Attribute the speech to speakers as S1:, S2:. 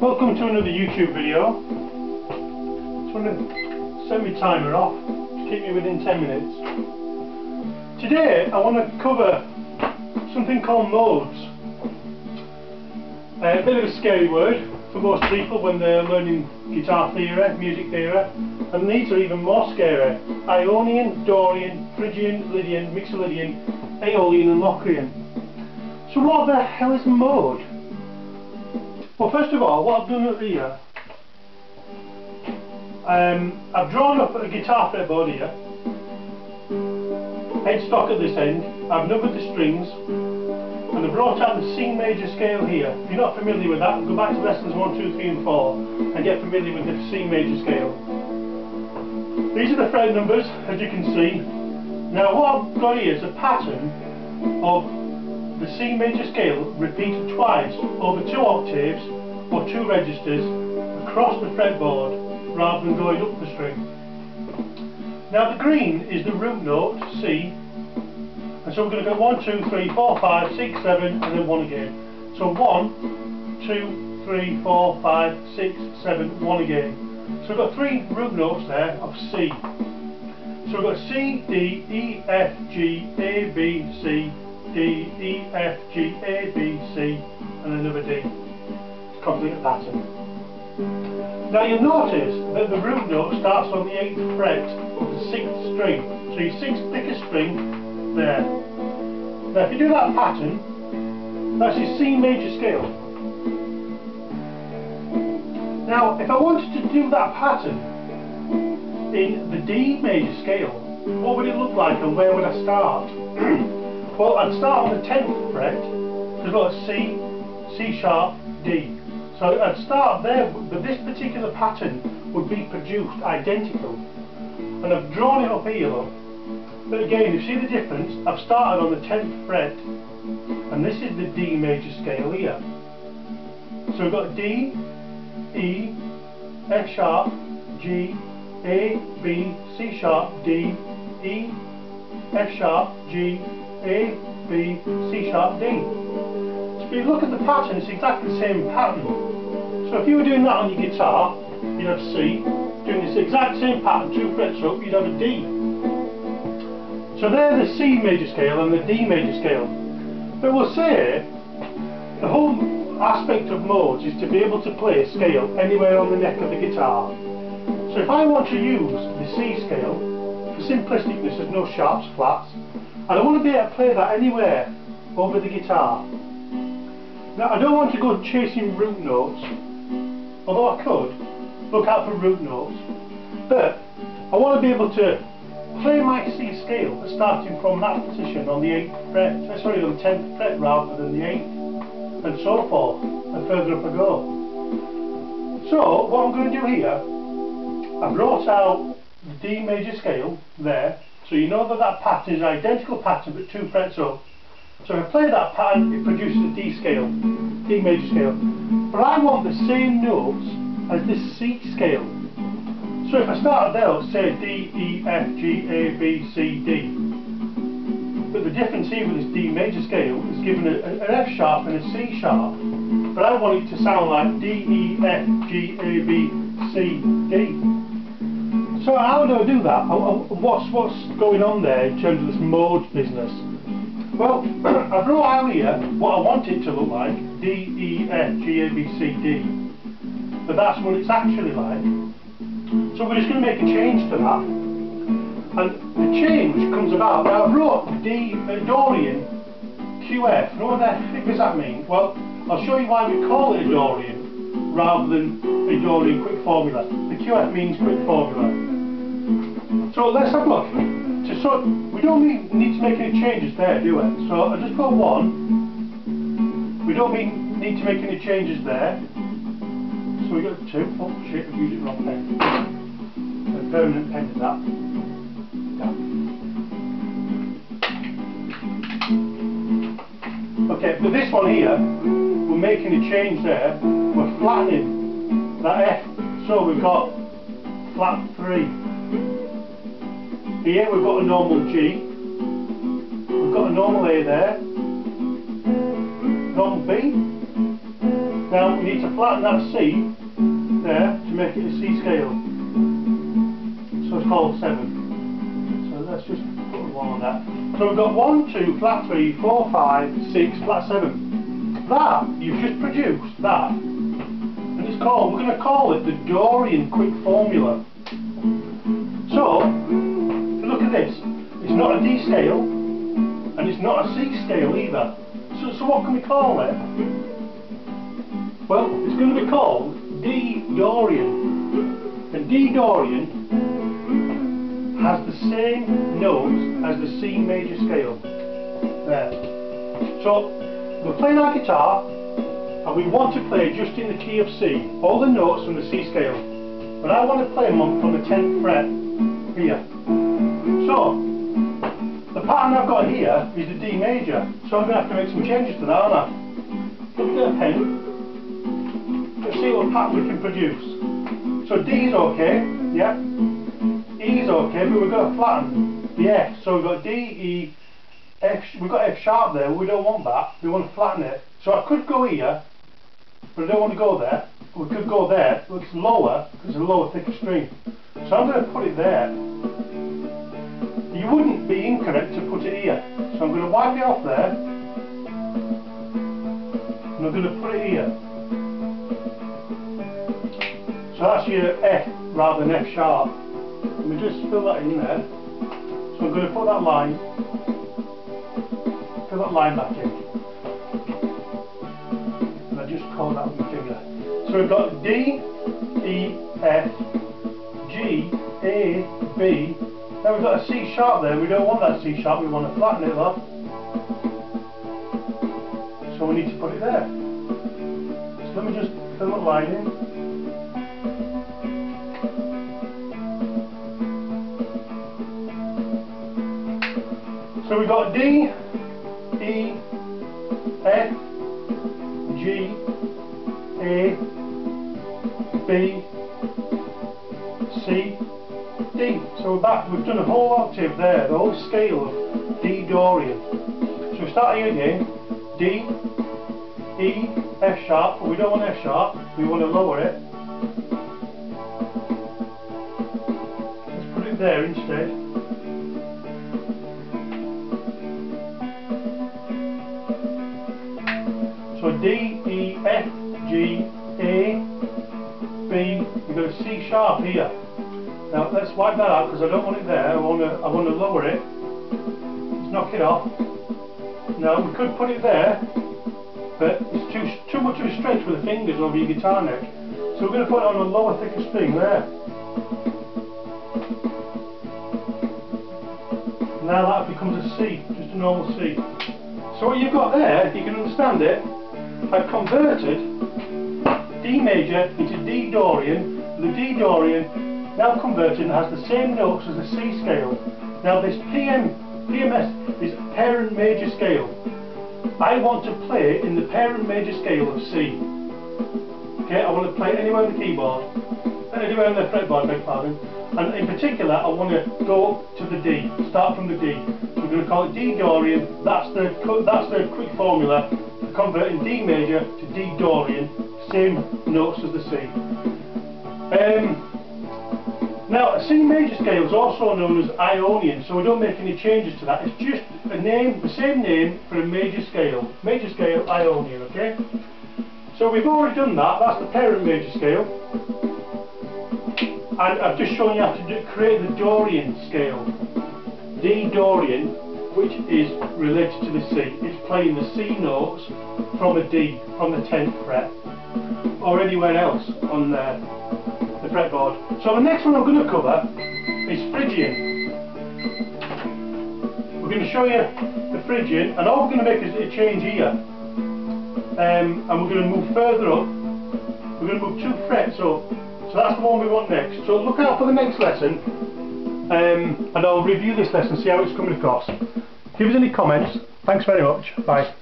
S1: Welcome to another YouTube video. Just want to set my timer off to keep me within 10 minutes. Today I want to cover something called modes. A bit of a scary word for most people when they're learning guitar theory, music theory, and these are even more scary. Ionian, Dorian, Phrygian, Lydian, Mixolydian, Aeolian and Locrian. So what the hell is a mode? Well, first of all, what I've done here, I've drawn up a guitar fretboard here, headstock at this end, I've numbered the strings, and I've brought out the C major scale here. If you're not familiar with that, go back to lessons 1, 2, 3 and 4 and get familiar with the C major scale. These are the fret numbers, as you can see. Now what I've got here is a pattern of the C major scale repeated twice over 2 octaves or 2 registers across the fretboard rather than going up the string. Now the green is the root note, C, and so we're going to go 1, 2, 3, 4, 5, 6, 7 and then 1 again. So 1, 2, 3, 4, 5, 6, 7, 1 again. So we've got 3 root notes there of C. So we've got C, D, E, F, G, A, B, C, D, E, F, G, A, B, C and another D to complete a pattern. Now you'll notice that the root note starts on the 8th fret of the 6th string. So your 6th thickest string there. Now if you do that pattern, that's your C major scale. Now if I wanted to do that pattern in the D major scale, what would it look like and where would I start? Well, I'd start on the 10th fret, so I've got a C, C sharp, D. So I'd start there, but this particular pattern would be produced identical. And I've drawn it up here, look. But again, you see the difference? I've started on the 10th fret, and this is the D major scale here. So we've got D, E, F sharp, G, A, B, C sharp, D, E, F sharp, G, A, B, C sharp, D. So if you look at the pattern, it's exactly the same pattern. So if you were doing that on your guitar, you'd have C, doing this exact same pattern, 2 frets up, you'd have a D. So they're the C major scale and the D major scale. But we'll say the whole aspect of modes is to be able to play a scale anywhere on the neck of the guitar. So if I want to use the C scale, for simplisticness, there's no sharps, flats, and I want to be able to play that anywhere over the guitar. Now I don't want to go chasing root notes, although I could look out for root notes, but I want to be able to play my C scale starting from that position on the 8th fret, sorry, on the 10th fret rather than the 8th, and so forth, and further up I go. So what I'm going to do here, I brought out the D major scale there. So you know that that pattern is an identical pattern but 2 frets up. So if I play that pattern, it produces a D scale, D major scale. But I want the same notes as this C scale. So if I started there, let's say D, E, F, G, A, B, C, D. But the difference here with this D major scale is given an F sharp and a C sharp. But I want it to sound like D, E, F, G, A, B, C, D. So how do I do that? What's going on there in terms of this modes business? Well, I brought out here what I want it to look like, D, E, F, G, A, B, C, D. But that's what it's actually like. So we're just going to make a change to that. And the change comes about. Now I wrote Dorian, QF. Now what the heck does that mean? Well, I'll show you why we call it a Dorian rather than a Dorian quick formula. The QF means quick formula. So let's have a look. So we don't need to make any changes there, do we? So I'll just put 1. We don't need to make any changes there. So we got 2. Oh shit, I've used the wrong pen. A permanent pen is that. Yeah. Okay, but this one here, we're making a change there. We're flattening that F. So we've got flat 3. Here we've got a normal G, we've got a normal A there, normal B, Now we need to flatten that C there to make it a C scale. So it's called 7. So let's just put a 1 on that. So we've got 1, 2, flat 3, 4, 5, 6, flat 7. That, you've just produced that. And it's called, we're going to call it the Dorian quick formula. So, look at this. It's not a D scale, and it's not a C scale either. So what can we call it? Well, it's going to be called D Dorian. And D Dorian has the same notes as the C major scale. There. So, we're playing our guitar, and we want to play just in the key of C. All the notes from the C scale. But I want to play them from the 10th fret here. So, the pattern I've got here is the D major, so I'm going to have to make some changes to that, aren't I? Look at a pen. Let's see what pattern we can produce. So D is okay, yeah. E is okay, but we've got to flatten the F. So we've got D, E, F. We've got F sharp there. We don't want that. We want to flatten it. So I could go here, but I don't want to go there. We could go there, but it's lower because it's a lower, thicker string. So I'm going to put it there. You wouldn't be incorrect to put it here. So I'm going to wipe it off there. And I'm going to put it here. So that's your F rather than F sharp. Let me just fill that in there. So I'm going to put that line. Fill that line back in. And I just call that with my finger. So we've got D, E, F, G, A, B. Now we've got a C sharp there. We don't want that C sharp. We want to flatten it though. So we need to put it there. So let me just fill that line in. So we've got D, E, F, G, A, B, C, D. So we're back. We've done a whole octave there, the whole scale of D Dorian. So we start here again. D, E, F sharp, but we don't want F sharp. We want to lower it. Let's put it there instead. So D, E, F, G, A, B. We've got a C sharp here. Now let's wipe that out because I don't want it there. I want to lower it. Let's knock it off. Now we could put it there, but it's too much of a stretch with the fingers over your guitar neck. So we're going to put it on a lower, thicker string there. Now that becomes a C, just a normal C. So what you've got there, if you can understand it, I've converted D major into D Dorian. The D Dorian now converted and has the same notes as the C scale. Now this PMS is parent major scale. I want to play in the parent major scale of C. Okay, I want to play anywhere on the keyboard, anywhere on the fretboard, beg pardon. And in particular, I want to go to the D, start from the D. So we're going to call it D Dorian. That's the quick formula for converting D major to D Dorian, same notes as the C. Now, a C major scale is also known as Ionian, so we don't make any changes to that. It's just a name, the same name for a major scale. Major scale, Ionian, okay? So we've already done that. That's the parent major scale. And I've just shown you how to create the Dorian scale. D Dorian, which is related to the C. It's playing the C notes from a D, from the 10th fret, or anywhere else on the fretboard. So the next one I'm going to cover is Phrygian. We're going to show you the Phrygian, and all we're going to make is a change here. And we're going to move further up. We're going to move 2 frets up. So that's the one we want next. So look out for the next lesson, and I'll review this lesson, see how it's coming across. Give us any comments. Thanks very much. Bye.